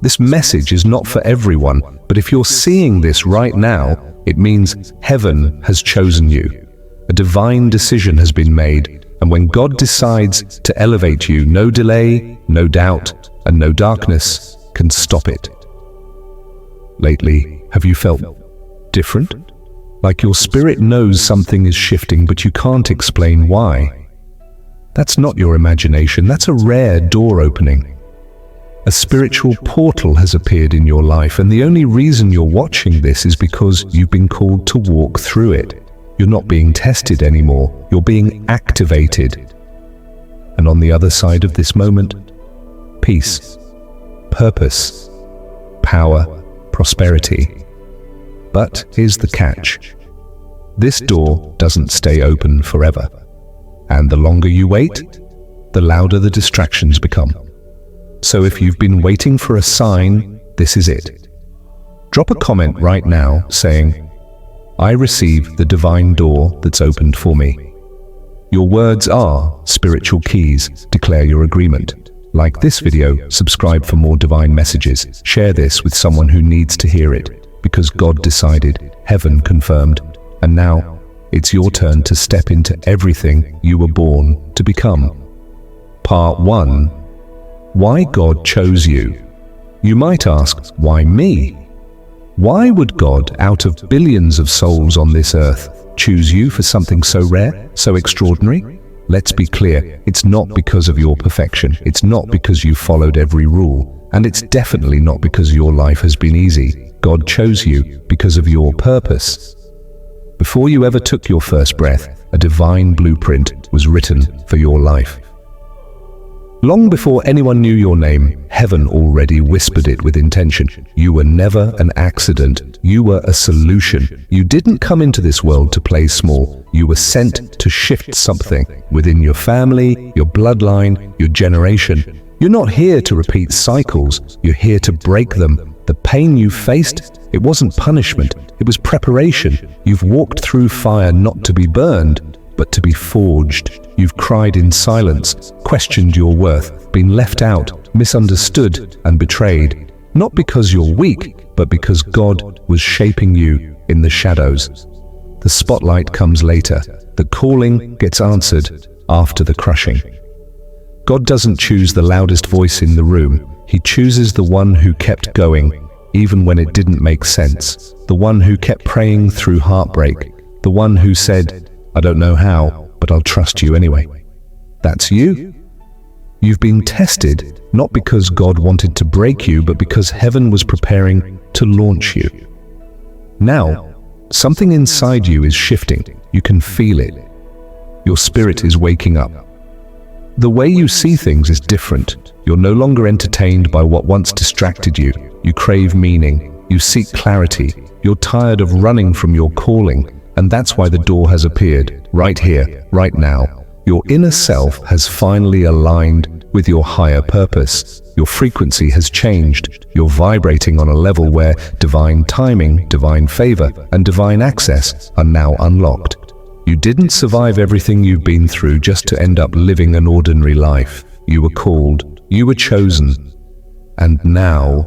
This message is not for everyone, but if you're seeing this right now, it means heaven has chosen you. A divine decision has been made, and when God decides to elevate you, no delay, no doubt, and no darkness can stop it. Lately, have you felt different? Like your spirit knows something is shifting, but you can't explain why. That's not your imagination, that's a rare door opening. A spiritual portal has appeared in your life, and the only reason you're watching this is because you've been called to walk through it. You're not being tested anymore, you're being activated. And on the other side of this moment, peace, purpose, power, prosperity. But here's the catch. This door doesn't stay open forever. And the longer you wait, the louder the distractions become. So if you've been waiting for a sign, this is it. Drop a comment right now saying, "I receive the divine door that's opened for me." Your words are spiritual keys. Declare your agreement. Like this video, subscribe for more divine messages. Share this with someone who needs to hear it, because God decided, heaven confirmed, and now it's your turn to step into everything you were born to become. Part 1. Why God chose you. You might ask, why me? Why would God, out of billions of souls on this earth, choose you for something so rare, so extraordinary? Let's be clear, it's not because of your perfection, it's not because you followed every rule, and it's definitely not because your life has been easy. God chose you because of your purpose. Before you ever took your first breath, a divine blueprint was written for your life. Long before anyone knew your name, heaven already whispered it with intention. You were never an accident. You were a solution. You didn't come into this world to play small. You were sent to shift something within your family, your bloodline, your generation. You're not here to repeat cycles. You're here to break them. The pain you faced, it wasn't punishment. It was preparation. You've walked through fire not to be burned, but to be forged. You've cried in silence, questioned your worth, been left out, misunderstood, and betrayed. Not because you're weak, but because God was shaping you in the shadows. The spotlight comes later. The calling gets answered after the crushing. God doesn't choose the loudest voice in the room. He chooses the one who kept going, even when it didn't make sense. The one who kept praying through heartbreak. The one who said, "I don't know how, but I'll trust you anyway." That's you. You've been tested, not because God wanted to break you, but because heaven was preparing to launch you. Now, something inside you is shifting. You can feel it. Your spirit is waking up. The way you see things is different. You're no longer entertained by what once distracted you. You crave meaning. You seek clarity. You're tired of running from your calling. And that's why the door has appeared, right here, right now. Your inner self has finally aligned with your higher purpose. Your frequency has changed. You're vibrating on a level where divine timing, divine favor, and divine access are now unlocked. You didn't survive everything you've been through just to end up living an ordinary life. You were called, you were chosen. And now,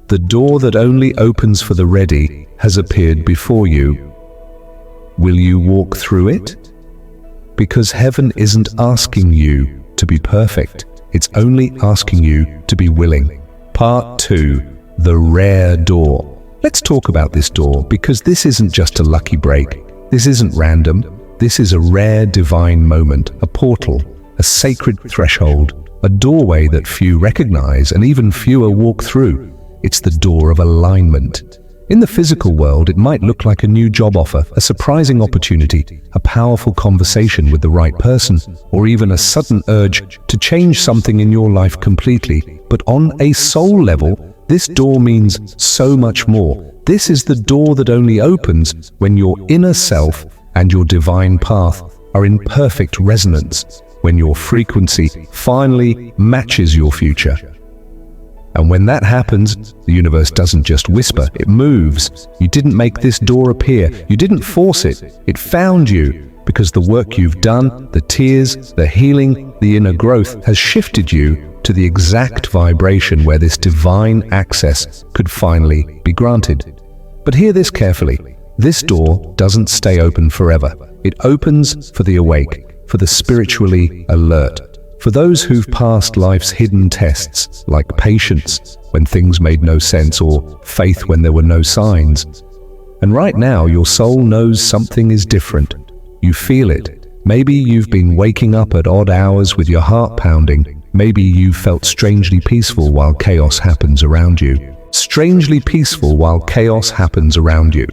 the door that only opens for the ready has appeared before you. Will you walk through it? Because heaven isn't asking you to be perfect. It's only asking you to be willing. Part 2. The rare door. Let's talk about this door, because this isn't just a lucky break. This isn't random. This is a rare divine moment, a portal, a sacred threshold, a doorway that few recognize and even fewer walk through. It's the door of alignment. In the physical world, it might look like a new job offer, a surprising opportunity, a powerful conversation with the right person, or even a sudden urge to change something in your life completely. But on a soul level, this door means so much more. This is the door that only opens when your inner self and your divine path are in perfect resonance, when your frequency finally matches your future. And when that happens, the universe doesn't just whisper, it moves. You didn't make this door appear. You didn't force it. It found you, because the work you've done, the tears, the healing, the inner growth has shifted you to the exact vibration where this divine access could finally be granted. But hear this carefully. This door doesn't stay open forever. It opens for the awake, for the spiritually alert, for those who've passed life's hidden tests, like patience when things made no sense, or faith when there were no signs. And right now, your soul knows something is different. You feel it. Maybe you've been waking up at odd hours with your heart pounding. Maybe you've felt strangely peaceful while chaos happens around you. Strangely peaceful while chaos happens around you.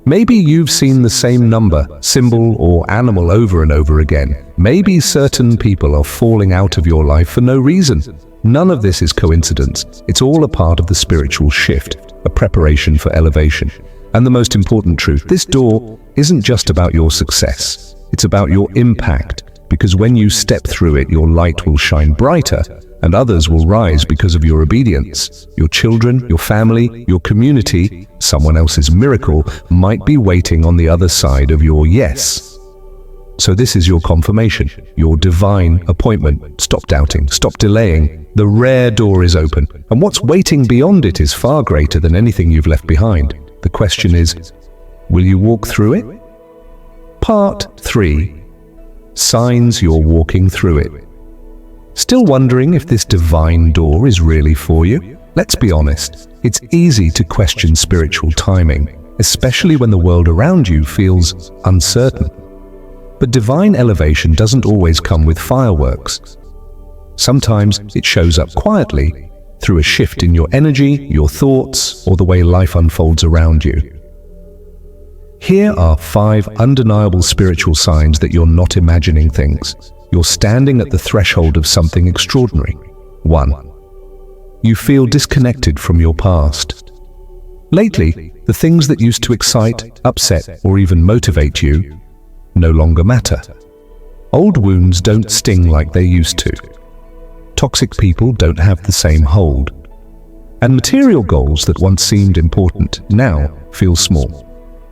Maybe you've seen the same number, symbol, or animal over and over again. Maybe certain people are falling out of your life for no reason. None of this is coincidence. It's all a part of the spiritual shift, a preparation for elevation. And the most important truth, this door isn't just about your success. It's about your impact, because when you step through it, your light will shine brighter, and others will rise because of your obedience. Your children, your family, your community, someone else's miracle might be waiting on the other side of your yes. So this is your confirmation, your divine appointment. Stop doubting, stop delaying. The rare door is open, and what's waiting beyond it is far greater than anything you've left behind. The question is, will you walk through it? Part 3. Signs you're walking through it. Still wondering if this divine door is really for you? Let's be honest, it's easy to question spiritual timing, especially when the world around you feels uncertain. But divine elevation doesn't always come with fireworks. Sometimes it shows up quietly, through a shift in your energy, your thoughts, or the way life unfolds around you. Here are 5 undeniable spiritual signs that you're not imagining things. You're standing at the threshold of something extraordinary. 1. You feel disconnected from your past. Lately, the things that used to excite, upset, or even motivate you no longer matter. Old wounds don't sting like they used to. Toxic people don't have the same hold. And material goals that once seemed important now feel small.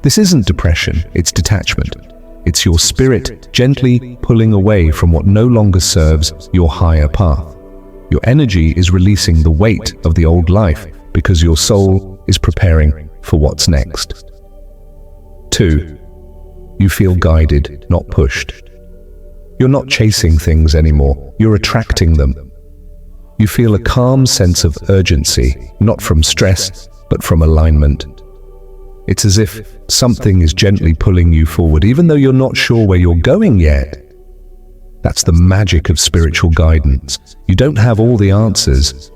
This isn't depression, it's detachment. It's your spirit gently pulling away from what no longer serves your higher path. Your energy is releasing the weight of the old life because your soul is preparing for what's next. 2. You feel guided, not pushed. You're not chasing things anymore, you're attracting them. You feel a calm sense of urgency, not from stress, but from alignment. It's as if something is gently pulling you forward, even though you're not sure where you're going yet. That's the magic of spiritual guidance. You don't have all the answers,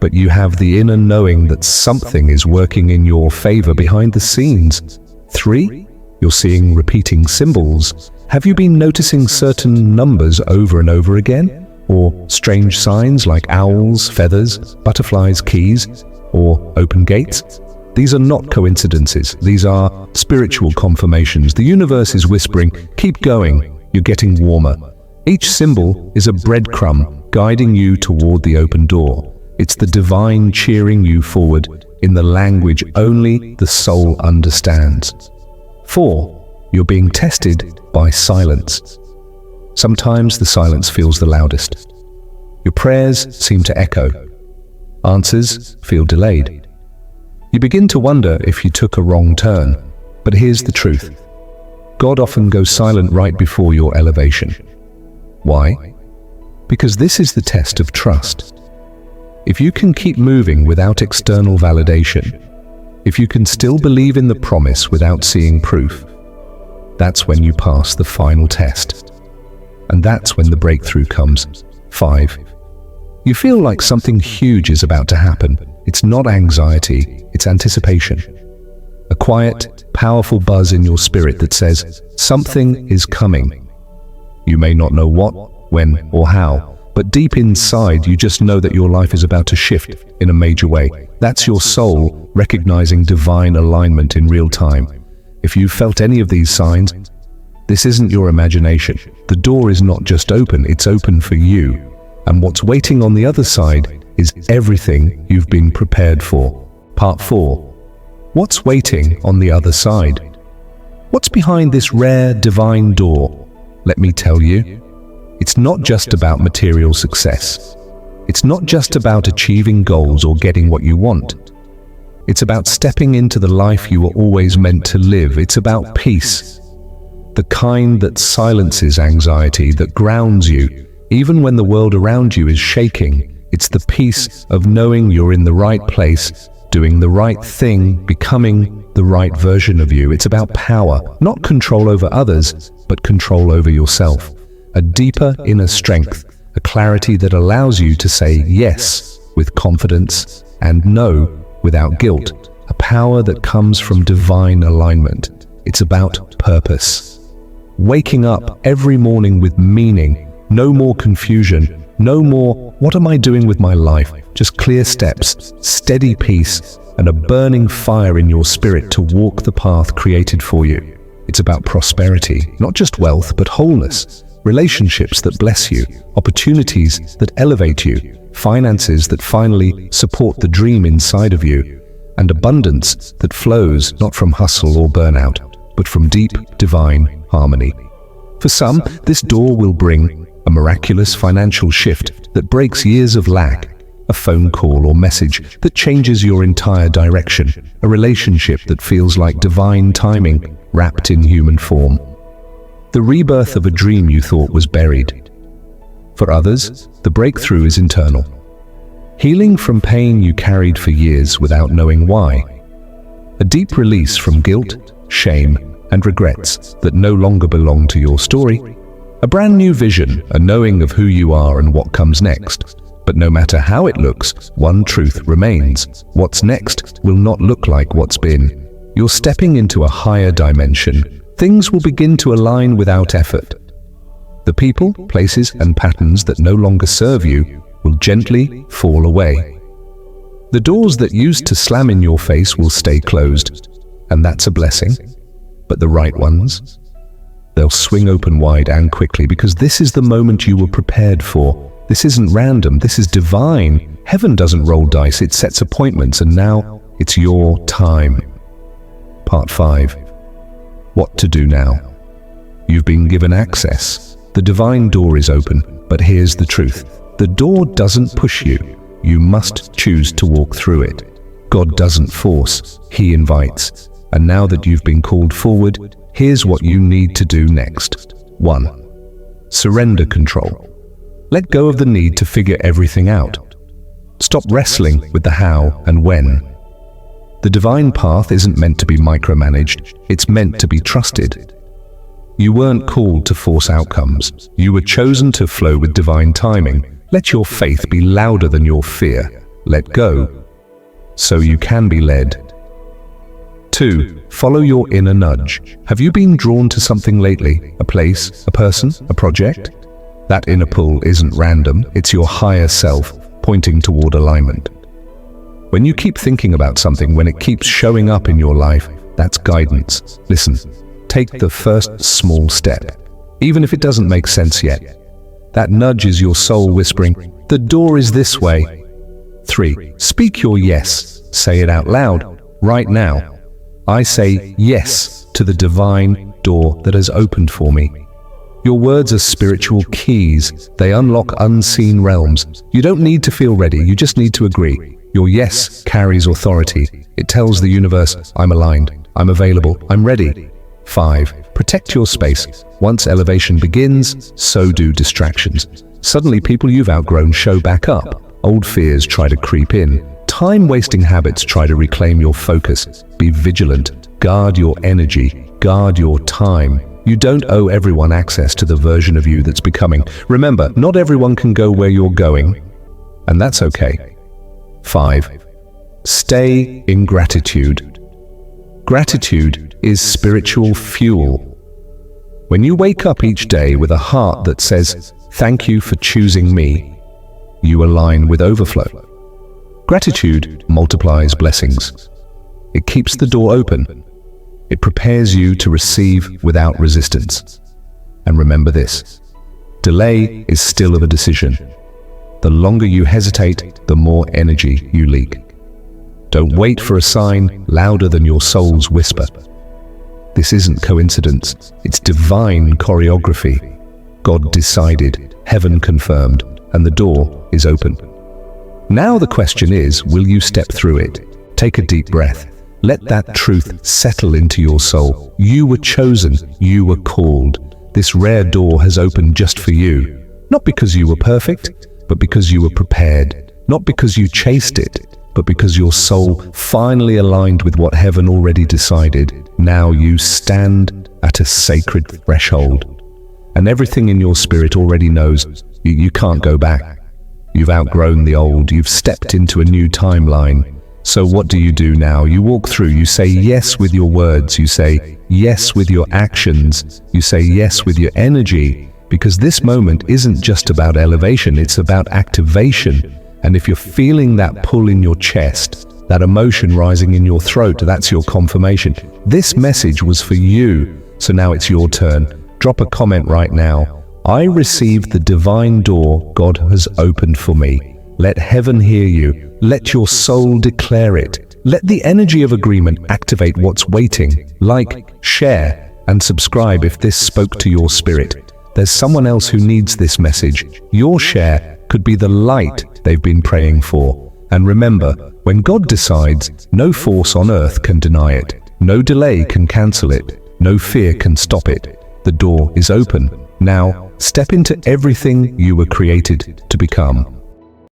but you have the inner knowing that something is working in your favor behind the scenes. 3. You're seeing repeating symbols. Have you been noticing certain numbers over and over again? Or strange signs like owls, feathers, butterflies, keys, or open gates? These are not coincidences. These are spiritual confirmations. The universe is whispering, keep going, you're getting warmer. Each symbol is a breadcrumb guiding you toward the open door. It's the divine cheering you forward in the language only the soul understands. 4. You're being tested by silence. Sometimes the silence feels the loudest. Your prayers seem to echo. Answers feel delayed. You begin to wonder if you took a wrong turn. But here's the truth. God often goes silent right before your elevation. Why? Because this is the test of trust. If you can keep moving without external validation, if you can still believe in the promise without seeing proof, that's when you pass the final test. And that's when the breakthrough comes. 5. You feel like something huge is about to happen. It's not anxiety, it's anticipation. A quiet, powerful buzz in your spirit that says, something is coming. You may not know what, when, or how, but deep inside you just know that your life is about to shift in a major way. That's your soul recognizing divine alignment in real time. If you've felt any of these signs, this isn't your imagination. The door is not just open, it's open for you. And what's waiting on the other side is everything you've been prepared for. Part 4. What's waiting on the other side? What's behind this rare divine door? Let me tell you, it's not just about material success. It's not just about achieving goals or getting what you want. It's about stepping into the life you were always meant to live. It's about peace. The kind that silences anxiety, that grounds you, even when the world around you is shaking. It's the peace of knowing you're in the right place, doing the right thing, becoming the right version of you. It's about power, not control over others, but control over yourself. A deeper inner strength, a clarity that allows you to say yes with confidence and no without guilt. A power that comes from divine alignment. It's about purpose. Waking up every morning with meaning, no more confusion, no more, what am I doing with my life? Just clear steps, steady peace, and a burning fire in your spirit to walk the path created for you. It's about prosperity, not just wealth, but wholeness. Relationships that bless you, opportunities that elevate you, finances that finally support the dream inside of you, and abundance that flows not from hustle or burnout, but from deep, divine harmony. For some, this door will bring a miraculous financial shift that breaks years of lack, a phone call or message that changes your entire direction, a relationship that feels like divine timing wrapped in human form. The rebirth of a dream you thought was buried. For others, the breakthrough is internal. Healing from pain you carried for years without knowing why. A deep release from guilt, shame, and regrets that no longer belong to your story. A brand new vision, a knowing of who you are and what comes next. But no matter how it looks, one truth remains. What's next will not look like what's been. You're stepping into a higher dimension. Things will begin to align without effort. The people, places, and patterns that no longer serve you will gently fall away. The doors that used to slam in your face will stay closed, and that's a blessing. But the right ones, they'll swing open wide and quickly, because this is the moment you were prepared for. This isn't random, this is divine. Heaven doesn't roll dice, it sets appointments, and now it's your time. Part 5. What to do now? You've been given access. The divine door is open, but here's the truth. The door doesn't push you. You must choose to walk through it. God doesn't force, He invites. And now that you've been called forward, here's what you need to do next. 1. Surrender control. Let go of the need to figure everything out. Stop wrestling with the how and when. The divine path isn't meant to be micromanaged, it's meant to be trusted. You weren't called to force outcomes. You were chosen to flow with divine timing. Let your faith be louder than your fear. Let go, so you can be led. 2. Follow your inner nudge. Have you been drawn to something lately? A place, a person, a project? That inner pull isn't random, it's your higher self pointing toward alignment. When you keep thinking about something, when it keeps showing up in your life, that's guidance. Listen, take the first small step, even if it doesn't make sense yet. That nudge is your soul whispering, the door is this way. 3. Speak your yes. Say it out loud, right now. I say yes to the divine door that has opened for me. Your words are spiritual keys. They unlock unseen realms. You don't need to feel ready, you just need to agree. Your yes carries authority. It tells the universe, I'm aligned, I'm available, I'm ready. 5. Protect your space. Once elevation begins, so do distractions. Suddenly people you've outgrown show back up. Old fears try to creep in. Time-wasting habits try to reclaim your focus. Be vigilant. Guard your energy. Guard your time. You don't owe everyone access to the version of you that's becoming. Remember, not everyone can go where you're going, and that's okay. 5. Stay in gratitude. Gratitude is spiritual fuel. When you wake up each day with a heart that says, "Thank you for choosing me," you align with overflow. Gratitude multiplies blessings. It keeps the door open. It prepares you to receive without resistance. And remember this, delay is still a decision. The longer you hesitate, the more energy you leak. Don't wait for a sign louder than your soul's whisper. This isn't coincidence, it's divine choreography. God decided, heaven confirmed, and the door is open. Now the question is, will you step through it? Take a deep breath. Let that truth settle into your soul. You were chosen. You were called. This rare door has opened just for you. Not because you were perfect, but because you were prepared. Not because you chased it, but because your soul finally aligned with what heaven already decided. Now you stand at a sacred threshold. And everything in your spirit already knows you can't go back. You've outgrown the old. You've stepped into a new timeline. So what do you do now? You walk through. You say yes with your words. You say yes with your actions. You say yes with your energy. Because this moment isn't just about elevation, it's about activation. And if you're feeling that pull in your chest, that emotion rising in your throat, that's your confirmation. This message was for you. So now it's your turn. Drop a comment right now. I received the divine door God has opened for me. Let heaven hear you. Let your soul declare it. Let the energy of agreement activate what's waiting. Like, share, and subscribe if this spoke to your spirit. There's someone else who needs this message. Your share could be the light they've been praying for. And remember, when God decides, no force on earth can deny it. No delay can cancel it. No fear can stop it. The door is open. Now, step into everything you were created to become.